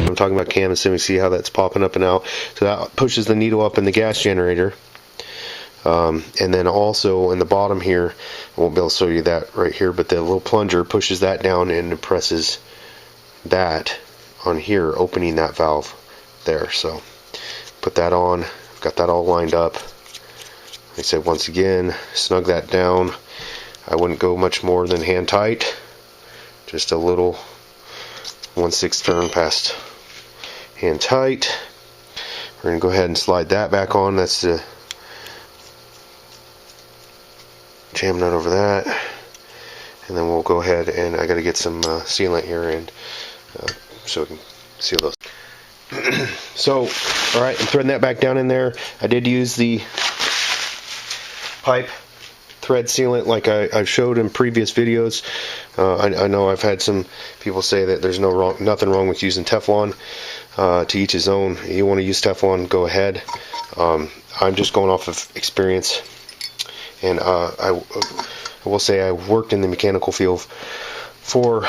I'm talking about cam assembly. See how that's popping up and out? So that pushes the needle up in the gas generator. And then also in the bottom here, I won't be able to show you that right here, but the little plunger pushes that down and presses that on here, opening that valve there. So put that on, got that all lined up. Like I said, once again, snug that down. I wouldn't go much more than hand tight, just a little 1/6 turn past hand tight. We're going to go ahead and slide that back on. That's the jam nut over that, and then we'll go ahead and I got to get some sealant here, and so we can seal those. So, all right, I'm threading that back down in there. I did use the pipe thread sealant like I showed in previous videos. I know I've had some people say that there's nothing wrong with using Teflon. To each his own. You want to use Teflon, go ahead. I'm just going off of experience. And I will say I worked in the mechanical field for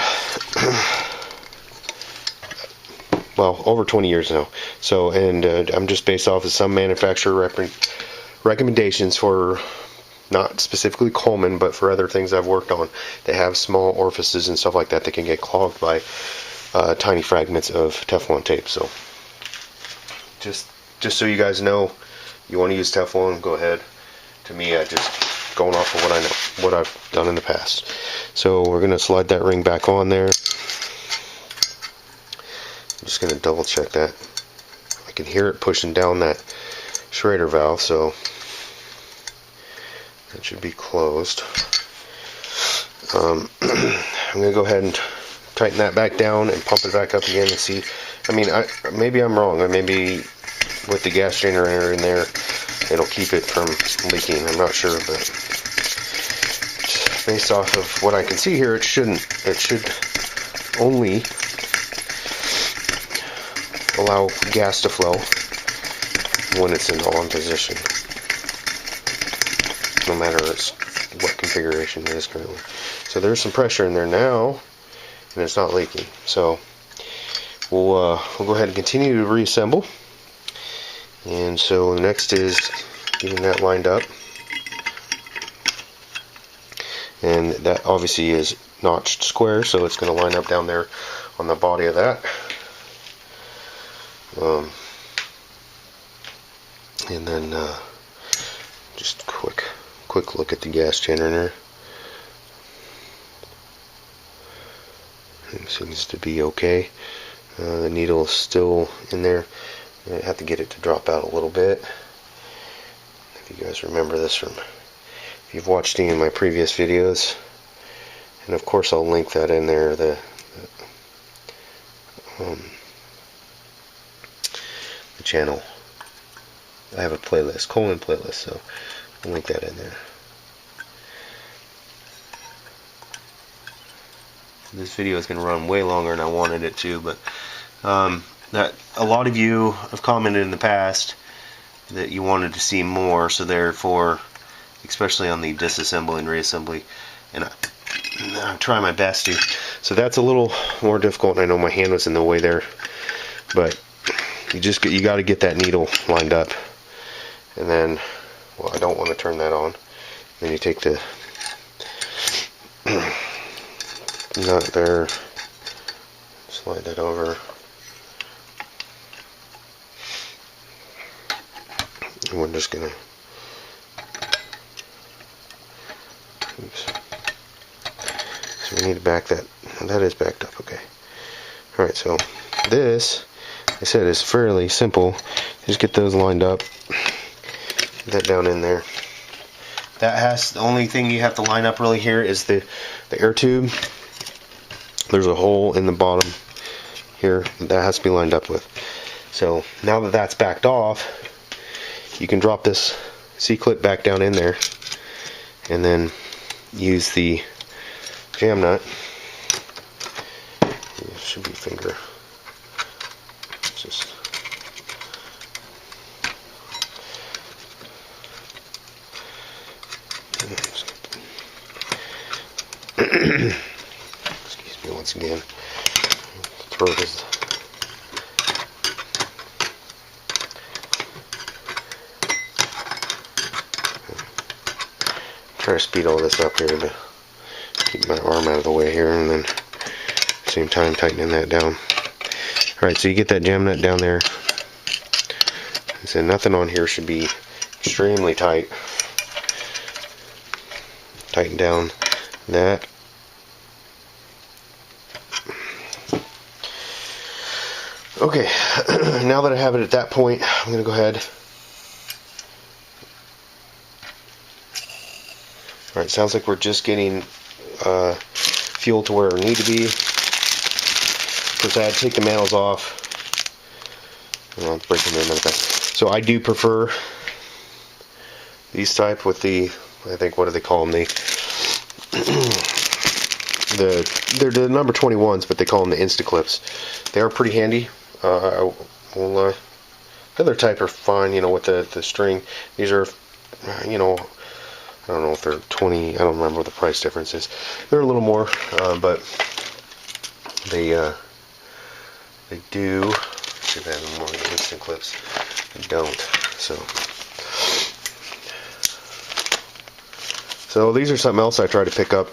well, over 20 years now. So, and I'm just based off of some manufacturer recommendations for, not specifically Coleman, but for other things I've worked on. They have small orifices and stuff like that that can get clogged by tiny fragments of Teflon tape. So, just so you guys know, you want to use Teflon, go ahead. To me, I just going off of what I know, what I've done in the past. So we're going to slide that ring back on there. I'm just going to double check that. I can hear it pushing down that Schrader valve, so that should be closed. I'm going to go ahead and tighten that back down and pump it back up again and see. I mean, maybe I'm wrong. Maybe with the gas generator in there, it'll keep it from leaking. I'm not sure, but based off of what I can see here, it shouldn't. It should only allow gas to flow when it's in on position, no matter what configuration it is currently. So there's some pressure in there now, and it's not leaking. So we'll go ahead and continue to reassemble. And so the next is getting that lined up, and that obviously is notched square, so it's going to line up down there on the body of that. And then just quick look at the gas generator. It seems to be okay. The needle is still in there. I have to get it to drop out a little bit. If you guys remember this from, if you've watched any of my previous videos, and of course I'll link that in there, the channel. I have a playlist, Coleman playlist, so I'll link that in there. This video is going to run way longer than I wanted it to, but that a lot of you have commented in the past that you wanted to see more, so therefore, especially on the disassembly and reassembly, and I'm trying my best to. So that's a little more difficult, and I know my hand was in the way there, but you got to get that needle lined up, and then, well, I don't want to turn that on. Then you take the nut there, slide that over. And we're just gonna, oops. So we need to back that. That is backed up, okay. Alright, so this, I said, is fairly simple. Just get those lined up. Get that down in there. The only thing you have to line up really here is the air tube. There's a hole in the bottom here that has to be lined up with. So now that that's backed off, you can drop this C-clip back down in there and then use the jam nut. It should be finger. Just once again. Throw this. Try to speed all this up here to keep my arm out of the way here, and then at the same time tightening that down. Alright, so you get that jam nut down there. So nothing on here should be extremely tight. Tighten down that. Okay, now that I have it at that point, I'm going to go ahead. Alright, sounds like we're just getting fuel to where we need to be. Of course, I had to take the mantles off. I'll break them in like that. So I do prefer these type with the, I think, what do they call them? They're the number 21s, but they call them the Insta Clips. They are pretty handy. The other type are fine, with the string. These are, I don't know if they're 20. I don't remember what the price difference is. They're a little more, but they do. See if I have more of the Instant Clips. I don't. So these are something else I tried to pick up.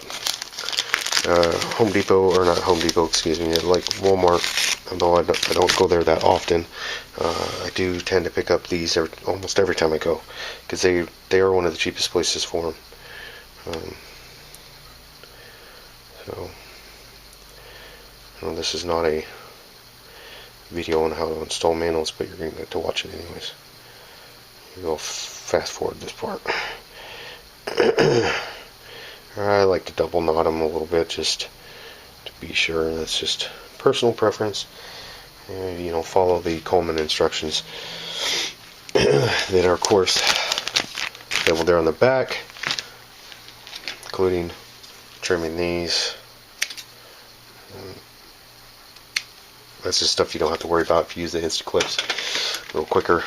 Home Depot, or not Home Depot, excuse me, like Walmart. Although I don't go there that often, I do tend to pick up these almost every time I go, because they are one of the cheapest places for them. So this is not a video on how to install manuals, but you're going to get to watch it anyways. You go fast forward this part. I like to double knot them a little bit just to be sure. That's just personal preference. Follow the Coleman instructions that are, of course, available there on the back, including trimming these. That's just stuff you don't have to worry about if you use the Insta Clips. A little quicker.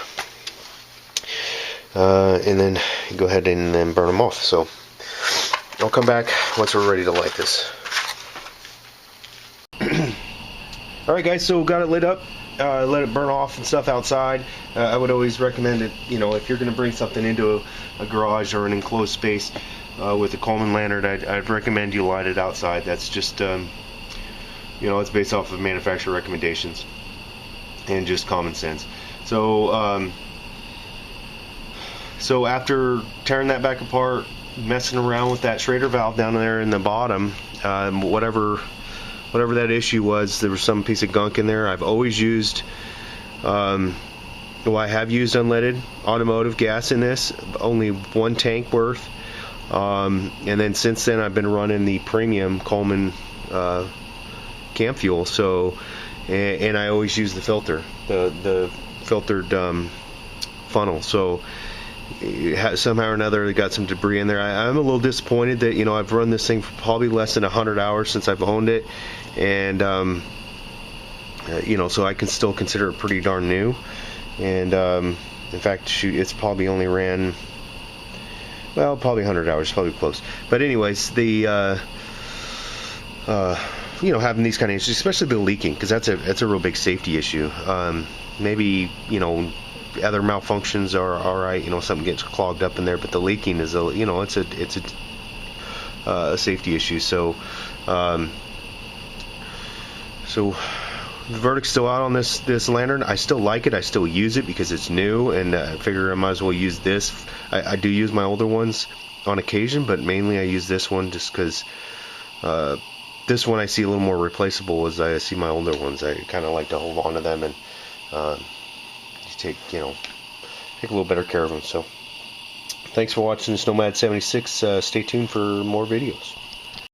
And then you go ahead and then burn them off. So I'll come back once we're ready to light this. Alright guys, so got it lit up, let it burn off and stuff outside. I would always recommend it, if you're going to bring something into a garage or an enclosed space with a Coleman lantern, I'd recommend you light it outside. That's just, it's based off of manufacturer recommendations and just common sense. So, so after tearing that back apart, messing around with that Schrader valve down there in the bottom, whatever that issue was, there was some piece of gunk in there. I've always used, I have used unleaded automotive gas in this, only one tank worth, and then since then I've been running the premium Coleman camp fuel. So, and I always use the filter, the filtered funnel. So somehow or another it got some debris in there. I'm a little disappointed that I've run this thing for probably less than 100 hours since I've owned it, and so I can still consider it pretty darn new. And in fact, shoot, it's probably only ran, well, probably 100 hours, probably close. But anyways, the having these kind of issues, especially the leaking, because that's a real big safety issue. Maybe other malfunctions are alright, something gets clogged up in there, but the leaking is it's a safety issue. So so the verdict's still out on this lantern. I still like it. I still use it because it's new, and I figure I might as well use this. I do use my older ones on occasion, but mainly I use this one just because this one I see a little more replaceable as I see my older ones. I kind of like to hold on to them and take a little better care of them. So thanks for watching this Nomad 76. Stay tuned for more videos.